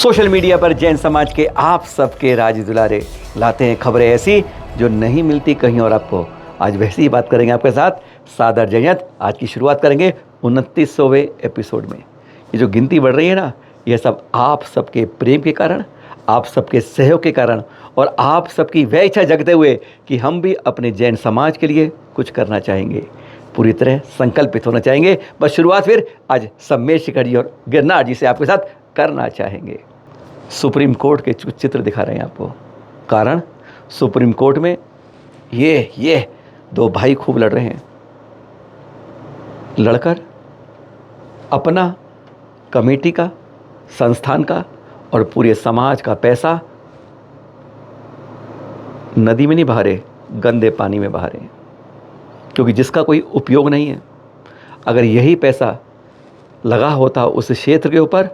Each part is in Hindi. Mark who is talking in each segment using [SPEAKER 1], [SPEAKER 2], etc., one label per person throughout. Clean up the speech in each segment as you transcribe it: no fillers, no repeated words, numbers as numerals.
[SPEAKER 1] सोशल मीडिया पर जैन समाज के आप सबके राज दुलारे लाते हैं खबरें ऐसी जो नहीं मिलती कहीं और आपको। आज वैसी ही बात करेंगे आपके साथ सादर जयंत। आज की शुरुआत करेंगे 29वें एपिसोड में। ये जो गिनती बढ़ रही है ना, यह सब आप सबके प्रेम के कारण, आप सबके सहयोग के कारण और आप सबकी वह इच्छा जगते हुए कि हम भी अपने जैन समाज के लिए कुछ करना चाहेंगे, पूरी तरह संकल्पित होना चाहेंगे। बस शुरुआत फिर आज सम्मेर शिखर जी और गिरनार जी से आपके साथ करना चाहेंगे। सुप्रीम कोर्ट के कुछ चित्र दिखा रहे हैं आपको। कारण सुप्रीम कोर्ट में ये दो भाई खूब लड़ रहे हैं। लड़कर अपना, कमेटी का, संस्थान का और पूरे समाज का पैसा नदी में नहीं बहा रहे, गंदे पानी में बहा रहे हैं, क्योंकि जिसका कोई उपयोग नहीं है। अगर यही पैसा लगा होता उस क्षेत्र के ऊपर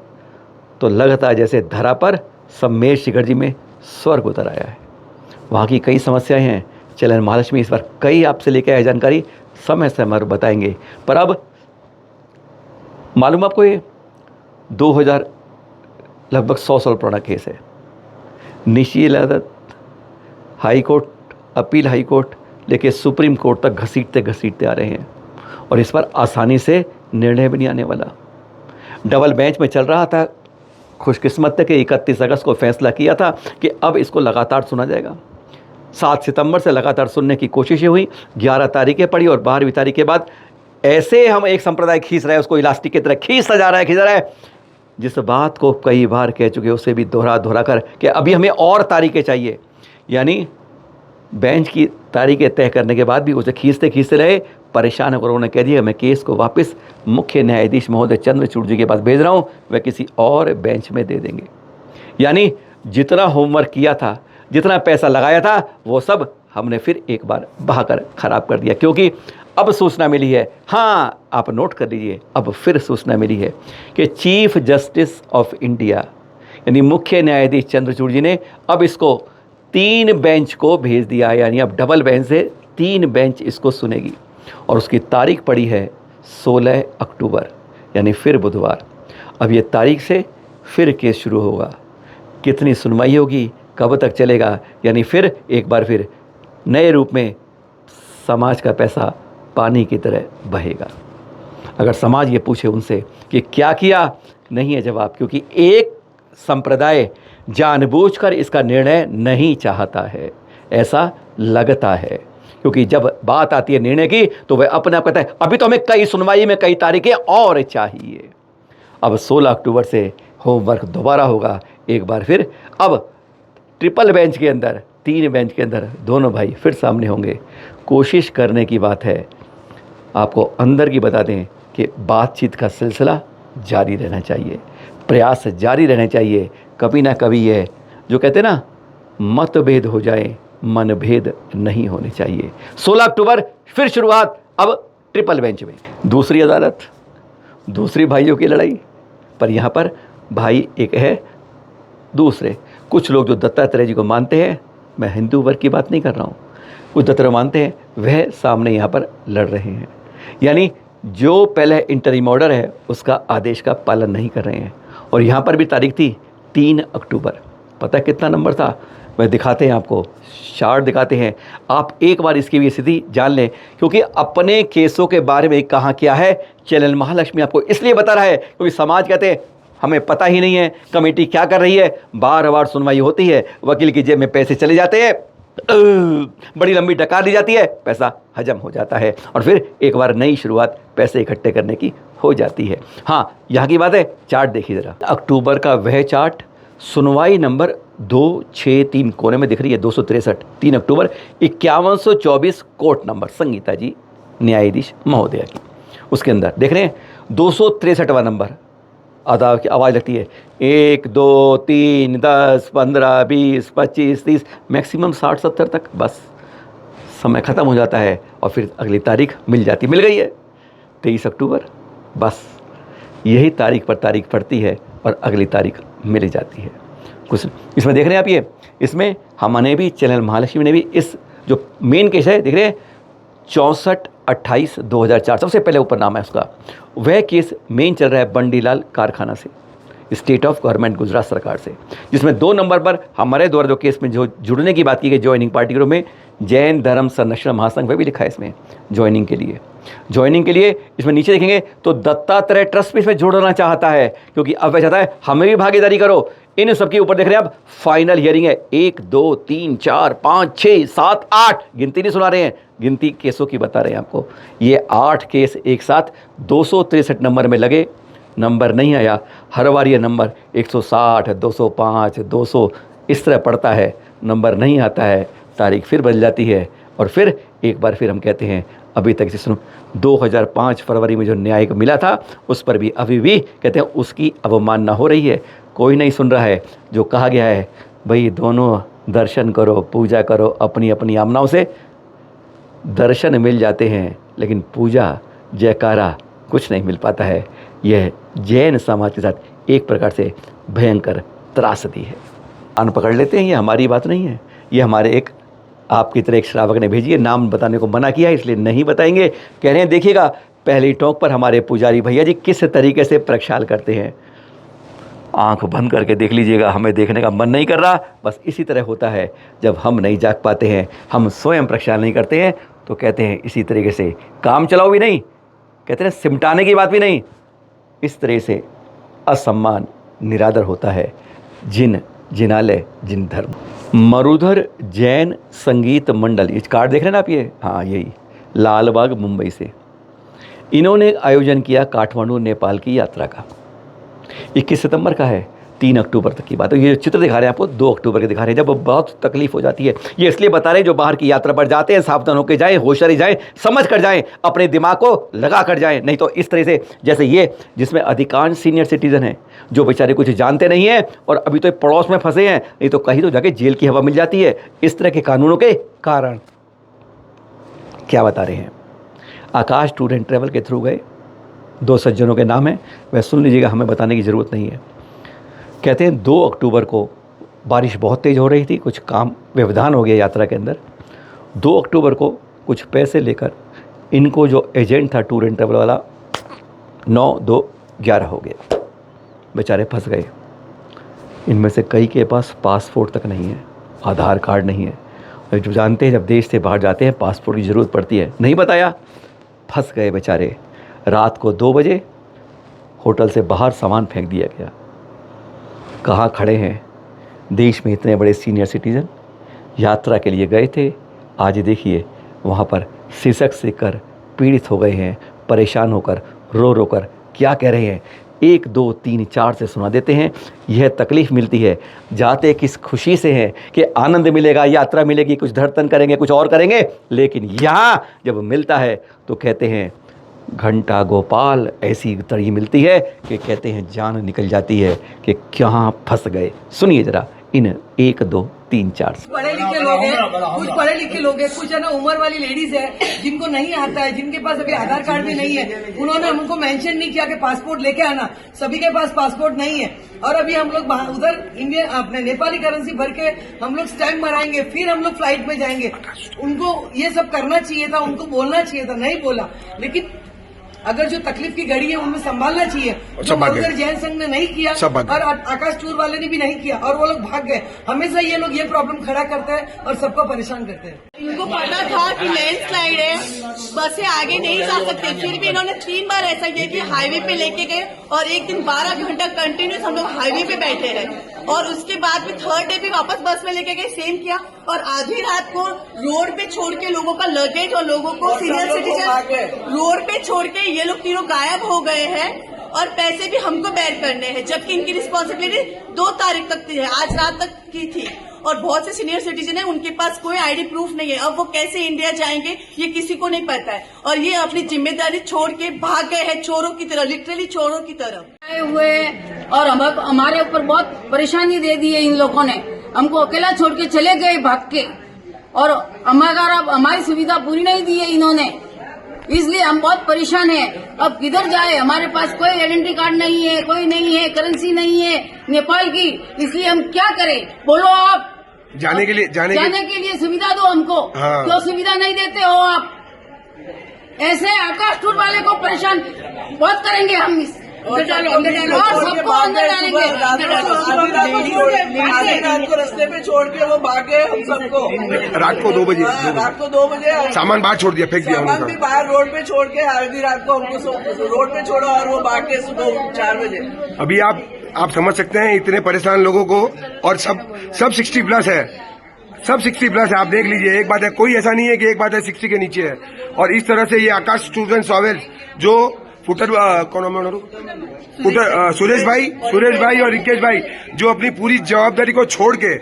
[SPEAKER 1] तो लगता जैसे धरा पर सम्मेर शिखर जी में स्वर्ग उतर आया है। वहाँ की कई समस्याएं हैं। चलन महालक्ष्मी इस बार कई आपसे लेकर आए जानकारी, समय समय बताएंगे। पर अब मालूम आपको, ये 2000 लगभग 100 साल पुराना केस है। निचली अदालत, high court, appeal high court लेके सुप्रीम कोर्ट तक घसीटते आ रहे हैं और इस पर आसानी से निर्णय भी नहीं आने वाला। डबल बेंच में चल रहा था। खुशकिस्मत थे कि 31 अगस्त को फैसला किया था कि अब इसको लगातार सुना जाएगा। 7 सितंबर से लगातार सुनने की कोशिशें हुई, 11 तारीखें पड़ी और 12वीं तारीख के बाद ऐसे हम एक संप्रदाय खींच रहे हैं, उसको इलास्टिक की तरह खींचता जा रहा है। जिस बात को कई बार कह चुके उसे भी दोहरा कर कि अभी हमें और तारीखें चाहिए। यानी बेंच की तारीखें तय करने के बाद भी उसे खींचते रहे, परेशान होकर उन्होंने कह दिया मैं केस को वापस मुख्य न्यायाधीश महोदय चंद्रचूड़ जी के पास भेज रहा हूँ, वह किसी और बेंच में दे देंगे। यानी जितना होमवर्क किया था, जितना पैसा लगाया था, वो सब हमने फिर एक बार बहाकर खराब कर दिया। क्योंकि अब सूचना मिली है, हाँ आप नोट कर लीजिए, अब फिर सूचना मिली है कि चीफ जस्टिस ऑफ इंडिया यानी मुख्य न्यायाधीश चंद्रचूड़ जी ने अब इसको 3 बेंच को भेज दिया। यानी अब डबल बेंच से 3 बेंच इसको सुनेगी और उसकी तारीख पड़ी है 16 अक्टूबर, यानी फिर बुधवार। अब ये तारीख से फिर केस शुरू होगा। कितनी सुनवाई होगी, कब तक चलेगा, यानी फिर एक बार फिर नए रूप में समाज का पैसा पानी की तरह बहेगा। अगर समाज ये पूछे उनसे कि क्या किया, नहीं है जवाब, क्योंकि एक संप्रदाय जानबूझकर इसका निर्णय नहीं चाहता है, ऐसा लगता है। क्योंकि जब बात आती है निर्णय की तो वह अपने आप कहता है अभी तो हमें कई सुनवाई में कई तारीखें और चाहिए। अब 16 अक्टूबर से होमवर्क दोबारा होगा एक बार फिर। अब ट्रिपल बेंच के अंदर, 3 बेंच के अंदर दोनों भाई फिर सामने होंगे। कोशिश करने की बात है। आपको अंदर की बता दें कि बातचीत का सिलसिला जारी रहना चाहिए, प्रयास जारी रहने चाहिए। कभी ना कभी ये जो कहते हैं ना, मतभेद हो जाए, मनभेद नहीं होने चाहिए। 16 अक्टूबर फिर शुरुआत अब ट्रिपल बेंच में। दूसरी अदालत, दूसरी भाइयों की लड़ाई। पर यहाँ पर भाई एक है, दूसरे कुछ लोग जो दत्तात्रेय जी को मानते हैं, मैं हिंदू वर्ग की बात नहीं कर रहा हूँ, कुछ दत्तात्रेय मानते हैं, वह सामने यहाँ पर लड़ रहे हैं। यानी जो पहले इंटरिम ऑर्डर है उसका आदेश का पालन नहीं कर रहे हैं। और यहाँ पर भी तारीख थी 3 अक्टूबर। पता है कितना नंबर था, वह दिखाते हैं आपको, चार्ट दिखाते हैं। आप एक बार इसकी भी स्थिति जान लें, क्योंकि अपने केसों के बारे में कहाँ क्या है चलन महालक्ष्मी आपको इसलिए बता रहा है क्योंकि समाज कहते हैं हमें पता ही नहीं है कमेटी क्या कर रही है। बार सुनवाई होती है, वकील की जेब में पैसे चले जाते हैं, बड़ी लंबी डकार दी जाती है, पैसा हजम हो जाता है और फिर एक बार नई शुरुआत पैसे इकट्ठे करने की हो जाती है। हाँ, यहाँ की बात है, चार्ट देखिए ज़रा। अक्टूबर का वह चार्ट, सुनवाई नंबर 263 कोने में दिख रही है, 263, 3 अक्टूबर 5124 कोर्ट नंबर संगीता जी न्यायाधीश महोदया की। उसके अंदर देख रहे हैं 263वां नंबर, अदालत की आवाज़ लगती है 1 2 3 10 15 20 25 30, मैक्सिमम 60-70 तक। बस समय ख़त्म हो जाता है और फिर अगली तारीख मिल गई है 23 अक्टूबर। बस यही तारीख पर तारीख पड़ती है और अगली तारीख मिल जाती है। कुछ इसमें देख रहे हैं आप, ये इसमें हमने भी चैनल महालक्ष्मी ने भी इस जो मेन केस है देख रहे हैं 64/28/2004 सबसे पहले ऊपर नाम है उसका, वह केस मेन चल रहा है बंडीलाल कारखाना से। स्टेट ऑफ गवर्नमेंट गुजरात सरकार से, जिसमें 2 नंबर पर हमारे द्वारा जो केस में जो जुड़ने की बात की गई ज्वाइनिंग पार्टी ग्रुप में, जैन धर्म संरक्षण महासंघ वह भी लिखा है इसमें ज्वाइनिंग के लिए इसमें नीचे देखेंगे तो दत्तात्रेय ट्रस्ट भी इसमें जुड़ना चाहता है, क्योंकि अब वह चाहता है हमें भी भागीदारी करो। इन सबके ऊपर देख रहे हैं आप फाइनल हियरिंग है, 1 2 3 4 5 6 7 8, गिनती नहीं सुना रहे हैं, गिनती केसों की बता रहे हैं आपको। ये 8 केस एक साथ 263 नंबर में लगे, नंबर नहीं आया, हर बार ये नंबर 160 205 200 इस तरह पड़ता है, नंबर नहीं आता है, तारीख फिर बदल जाती है और फिर एक बार फिर हम कहते हैं अभी तक जिस 2005 फरवरी में जो न्याय मिला था उस पर भी अभी भी कहते हैं उसकी अवमानना हो रही है, कोई नहीं सुन रहा है। जो कहा गया है भाई दोनों दर्शन करो, पूजा करो, अपनी अपनी आमनाओं से दर्शन मिल जाते हैं लेकिन पूजा जयकारा कुछ नहीं मिल पाता है। यह जैन समाज के साथ एक प्रकार से भयंकर त्रासदी है। कान पकड़ लेते हैं, ये हमारी बात नहीं है, ये हमारे एक आपकी तरह एक श्रावक ने भेजी है, नाम बताने को मना किया है इसलिए नहीं बताएंगे। कह रहे हैं देखिएगा पहली टोक पर हमारे पुजारी भैया जी किस तरीके से प्रक्षाल करते हैं, आंख बंद करके देख लीजिएगा, हमें देखने का मन नहीं कर रहा। बस इसी तरह होता है जब हम नहीं जाग पाते हैं, हम स्वयं प्रक्षाल नहीं करते हैं तो कहते हैं इसी तरीके से काम चलाओ भी नहीं, कहते हैं सिमटाने की बात भी नहीं, इस तरह से असम्मान निरादर होता है जिन जिनालय जिन धर्म। मरुधर जैन संगीत मंडल, ये कार्ड देख रहे हैं ना आप, ये हाँ यही लालबाग मुंबई से, इन्होंने आयोजन किया काठमांडू नेपाल की यात्रा का। 21 सितंबर का है, 3 अक्टूबर तक की बात है। ये चित्र दिखा रहे हैं आपको 2 अक्टूबर के दिखा रहे हैं, जब बहुत तकलीफ हो जाती है। ये इसलिए बता रहे हैं जो बाहर की यात्रा पर जाते हैं सावधान होकर जाएं, होशियारी जाएं, समझ कर जाएं, अपने दिमाग को लगा कर जाएं, नहीं तो इस तरह से जैसे ये जिसमें अधिकांश सीनियर सिटीजन हैं जो बेचारे कुछ जानते नहीं हैं और अभी तो पड़ोस में फंसे हैं, नहीं तो कहीं तो जाके जेल की हवा मिल जाती है इस तरह के कानूनों के कारण। क्या बता रहे हैं, आकाश टूर एंड ट्रैवल के थ्रू गए, 2 सज्जनों के नाम है, वह सुन लीजिएगा, हमें बताने की ज़रूरत नहीं है। कहते हैं 2 अक्टूबर को बारिश बहुत तेज़ हो रही थी, कुछ काम व्यवधान हो गया यात्रा के अंदर। 2 अक्टूबर को कुछ पैसे लेकर इनको जो एजेंट था टूर एंड ट्रैवल वाला 9-2-11 हो गया, बेचारे फंस गए। इनमें से कई के पास पासपोर्ट तक नहीं है, आधार कार्ड नहीं है। जो जानते हैं जब देश से बाहर जाते हैं पासपोर्ट की ज़रूरत पड़ती है, नहीं बताया, फंस गए बेचारे। रात को 2 बजे होटल से बाहर सामान फेंक दिया गया। कहाँ खड़े हैं देश में इतने बड़े सीनियर सिटीज़न, यात्रा के लिए गए थे, आज देखिए वहाँ पर सिसक कर पीड़ित हो गए हैं, परेशान होकर रो रो कर क्या कह रहे हैं। 1 2 3 4 से सुना देते हैं। यह तकलीफ़ मिलती है, जाते किस खुशी से हैं कि आनंद मिलेगा, यात्रा मिलेगी, कुछ धड़तन करेंगे, कुछ और करेंगे, लेकिन यहाँ जब मिलता है तो कहते हैं घंटा गोपाल ऐसी तड़ी मिलती है कि कहते हैं जान निकल जाती है कि क्या फंस गए। सुनिए जरा इन 1 2 3 4
[SPEAKER 2] पढ़े लिखे लोग हैं, कुछ पढ़े लिखे लोग हैं, कुछ है ना उम्र वाली लेडीज है जिनको नहीं आता है, जिनके पास अभी आधार कार्ड भी नहीं है। उन्होंने हमको मेंशन नहीं किया कि पासपोर्ट लेके आना, सभी के पास पासपोर्ट नहीं है। और अभी हम लोग उधर इंडियन अपने नेपाली करेंसी भर के हम लोग स्टैम्प मराएंगे, फिर हम लोग फ्लाइट में जाएंगे। उनको ये सब करना चाहिए था, उनको बोलना चाहिए था, नहीं बोला। लेकिन अगर जो तकलीफ की घड़ी है उनमें संभालना चाहिए, जो मरुधर जैन संघ ने नहीं किया और आकाश टूर वाले ने भी नहीं किया और वो लोग भाग गए। हमेशा ये लोग ये प्रॉब्लम खड़ा करते हैं और सबको परेशान करते हैं।
[SPEAKER 3] इनको पता था कि लैंडस्लाइड है, बसें आगे नहीं जा सकते, फिर भी इन्होंने 3 बार ऐसा किया कि हाईवे पे लेके गए और एक दिन 12 घंटा कंटिन्यूस हम लोग हाईवे पे बैठे रहे। और उसके बाद में 3rd डे भी वापस बस में लेके गए, सेम किया। और आधी रात को रोड पे छोड़ के लोगों का लगेज और लोगों को सीनियर सिटीजन रोड पे छोड़ के ये लोग तीनों गायब हो गए हैं और पैसे भी हमको बेयर करने हैं, जबकि इनकी रिस्पॉन्सिबिलिटी 2 तारीख तक थी, आज रात तक की थी। और बहुत से सीनियर सिटीजन है उनके पास कोई आईडी प्रूफ नहीं है। अब वो कैसे इंडिया जाएंगे ये किसी को नहीं पता है और ये अपनी जिम्मेदारी छोड़ के भाग गए हैं चोरों की तरह, लिटरली चोरों की तरह
[SPEAKER 4] आए हुए। और हमारे ऊपर बहुत परेशानी दे दी है इन लोगों ने, हमको अकेला छोड़ के चले गए भाग के और हमारी सुविधा पूरी नहीं दी है इन्होंने, इसलिए हम बहुत परेशान हैं। अब किधर जाए, हमारे पास कोई आइडेंटिटी कार्ड नहीं है, कोई नहीं है, करेंसी नहीं है नेपाल की, इसलिए हम क्या करें बोलो आप।
[SPEAKER 5] जाने के लिए
[SPEAKER 4] सुविधा दो हमको।
[SPEAKER 5] हाँ।
[SPEAKER 4] क्यों सुविधा नहीं देते हो आप? ऐसे आकाश टूर वाले को परेशान बहुत करेंगे हम
[SPEAKER 2] अंदर डालो अंदर डालो
[SPEAKER 4] और सबको अंदर डालेंगे।
[SPEAKER 2] आधी रात को रास्ते पे छोड़ के वो भागे हम सबको
[SPEAKER 5] रात को 2 बजे
[SPEAKER 2] रात को 2 बजे
[SPEAKER 5] सामान बाहर छोड़ दिया, फेंक दिया
[SPEAKER 2] सामान भी
[SPEAKER 5] उन्होंने।
[SPEAKER 2] बाहर रोड पे छोड़ के आधी रात को हमको रोड पे छोड़ा और वो भाग के सुबह 4 बजे।
[SPEAKER 5] अभी आप समझ सकते हैं इतने परेशान लोगों को, और सब 60 प्लस है, सब 60 प्लस है। आप देख लीजिए, एक बात है, कोई ऐसा नहीं है कि एक बात है 60 के नीचे है। और इस तरह से ये आकाश टूर्स एंड ट्रैवल्स जो फुटर कौन फुटर सुरेश भाई और रिकेश भाई जो अपनी पूरी जवाबदारी को छोड़ के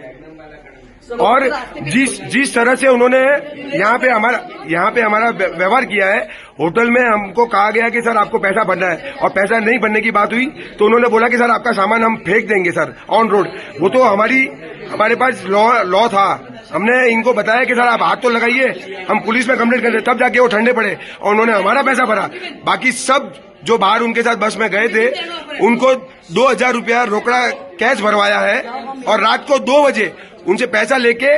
[SPEAKER 5] और जिस तरह से उन्होंने यहाँ पे हमारा व्यवहार किया है, होटल में हमको कहा गया कि सर आपको पैसा भरना है, और पैसा नहीं भरने की बात हुई तो उन्होंने बोला कि सर आपका सामान हम फेंक देंगे सर ऑन रोड। वो तो हमारे पास लॉ था, हमने इनको बताया कि सर आप हाथ तो लगाइए, हम पुलिस में कंप्लेंट कर रहे, तब जाके वो ठंडे पड़े और उन्होंने हमारा पैसा भरा। बाकी सब जो बाहर उनके साथ बस में गए थे उनको 2000 रुपया रोकड़ा कैश भरवाया है, और रात को 2 बजे उनसे पैसा लेके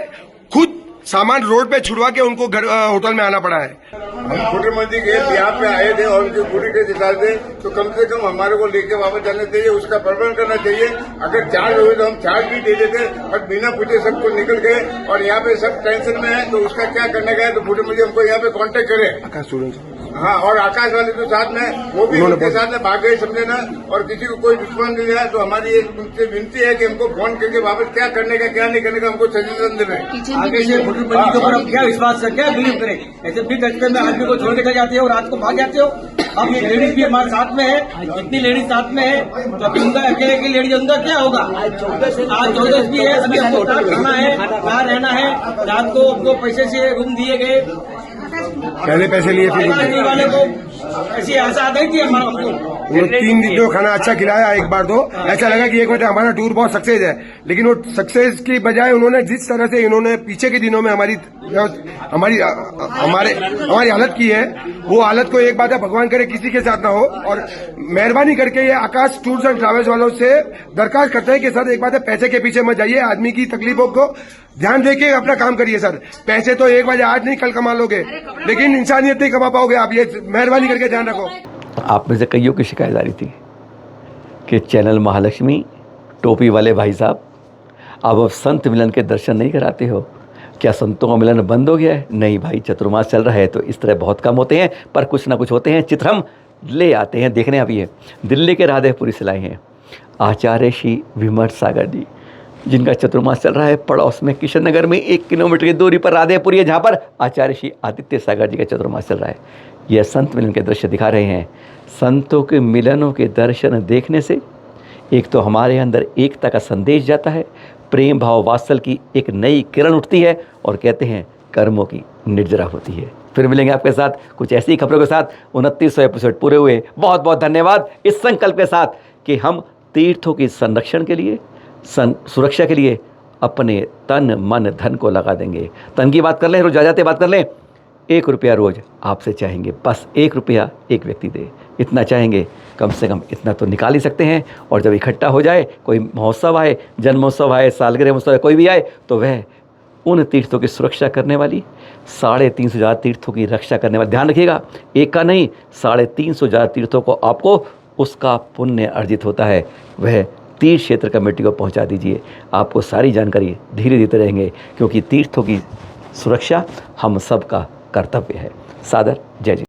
[SPEAKER 5] खुद सामान रोड पे छुड़वा के उनको घर होटल में आना पड़ा है।
[SPEAKER 6] हम छोटे मंदिर के यहाँ पे आए थे और उनकी पूरी के निकाल थे, तो कम से कम हमारे को लेके वापस जाना चाहिए, उसका प्रबंध करना चाहिए। अगर चार्ज हुए तो हम चार्ज भी दे देते, और बिना पूछे सबको निकल गए और यहाँ पे सब टेंशन में है, तो उसका क्या करने का है तो छोटे मंदिर हमको यहाँ पे कांटेक्ट करे। हाँ, और आकाश वाले जो साथ में वो भी उनके साथ में भाग गए, समझे ना, और किसी को कोई दुश्मन नहीं है। तो हमारी एक उनसे विनती है कि हमको फोन करके वापस क्या करने का क्या नहीं करने का हमको सजेशन दें।
[SPEAKER 7] आगे से होटल बंदी के ऊपर हम क्या विश्वास करें, क्या बिलीव करें? ऐसे भी कचरे में आदमी को छोड़ के चले जाते हो, रात को भाग जाते हो। अब ये लेडीज भी हमारे साथ में है, इतनी लेडीज साथ में है, तो अभी उनका अकेले की लेडीज उनका क्या होगा? आज 14 भी है, अभी हमको कहाँ खाना है, कहाँ रहना है। रात को हमको पैसे से रूम दिए गए,
[SPEAKER 5] पहले पैसे लिए फिर
[SPEAKER 7] वाले को ऐसी आशा आ गई थी हमारा हमको।
[SPEAKER 5] 3 दिन तो खाना अच्छा खिलाया, एक बार तो ऐसा लगा कि एक बार हमारा टूर बहुत सक्सेस है, लेकिन वो सक्सेस की बजाय उन्होंने जिस तरह से इन्होंने पीछे के दिनों में हमारी हालत की है, वो हालत को एक बात है भगवान करे किसी के साथ ना हो। और मेहरबानी करके ये आकाश टूर्स एंड ट्रैवल्स वालों से दरखास्त करते हैं कि सर एक बात है, पैसे के पीछे मत जाइए, आदमी की तकलीफों को ध्यान देके अपना काम करिए सर। पैसे तो एक बार आज नहीं कल कमा लोगे, लेकिन इंसानियत नहीं कमा पाओगे आप, ये मेहरबानी करके ध्यान रखो।
[SPEAKER 1] आप में से कईयों की शिकायत आ रही थी कि चैनल महालक्ष्मी टोपी वाले भाई साहब अब संत मिलन के दर्शन नहीं कराते हो, क्या संतों का मिलन बंद हो गया है? नहीं भाई, चतुर्मास चल रहा है तो इस तरह बहुत कम होते हैं, पर कुछ ना कुछ होते हैं। चित्र हम ले आते हैं देखने। अभी है दिल्ली के राधेपुरी से लाए हैं आचार्य श्री विमर्श सागर जी, जिनका चतुर्मास चल रहा है। पड़ोस में किशन नगर में 1 किलोमीटर की दूरी पर राधेपुरी है, जहाँ पर आचार्य श्री आदित्य सागर जी का चतुर्मास चल रहा है। यह संत मिलन के दृश्य दिखा रहे हैं। संतों के मिलनों के दर्शन देखने से एक तो हमारे अंदर एकता का संदेश जाता है, प्रेम भाव वात्सल की एक नई किरण उठती है, और कहते हैं कर्मों की निर्जरा होती है। फिर मिलेंगे आपके साथ कुछ ऐसी खबरों के साथ। 2900 एपिसोड पूरे हुए, बहुत बहुत धन्यवाद, इस संकल्प के साथ कि हम तीर्थों की संरक्षण के लिए, सुरक्षा के लिए अपने तन मन धन को लगा देंगे। तन की बात कर लें, रोज जाते बात कर लें, 1 रुपया रोज आपसे चाहेंगे, बस 1 रुपया एक व्यक्ति दे, इतना चाहेंगे, कम से कम इतना तो निकाल ही सकते हैं। और जब इकट्ठा हो जाए, कोई महोत्सव आए, जन्म महोत्सव आए, सालगिरह महोत्सव आए, कोई भी आए, तो वह उन तीर्थों की सुरक्षा करने वाली 350 तीर्थों की रक्षा करने वाली, ध्यान रखिएगा एक का नहीं 350 तीर्थों को आपको उसका पुण्य अर्जित होता है, वह तीर्थ क्षेत्र कमेटी को पहुंचा दीजिए। आपको सारी जानकारी धीरे देते रहेंगे, क्योंकि तीर्थों की सुरक्षा हम सब का कर्तव्य है। सादर जय जी।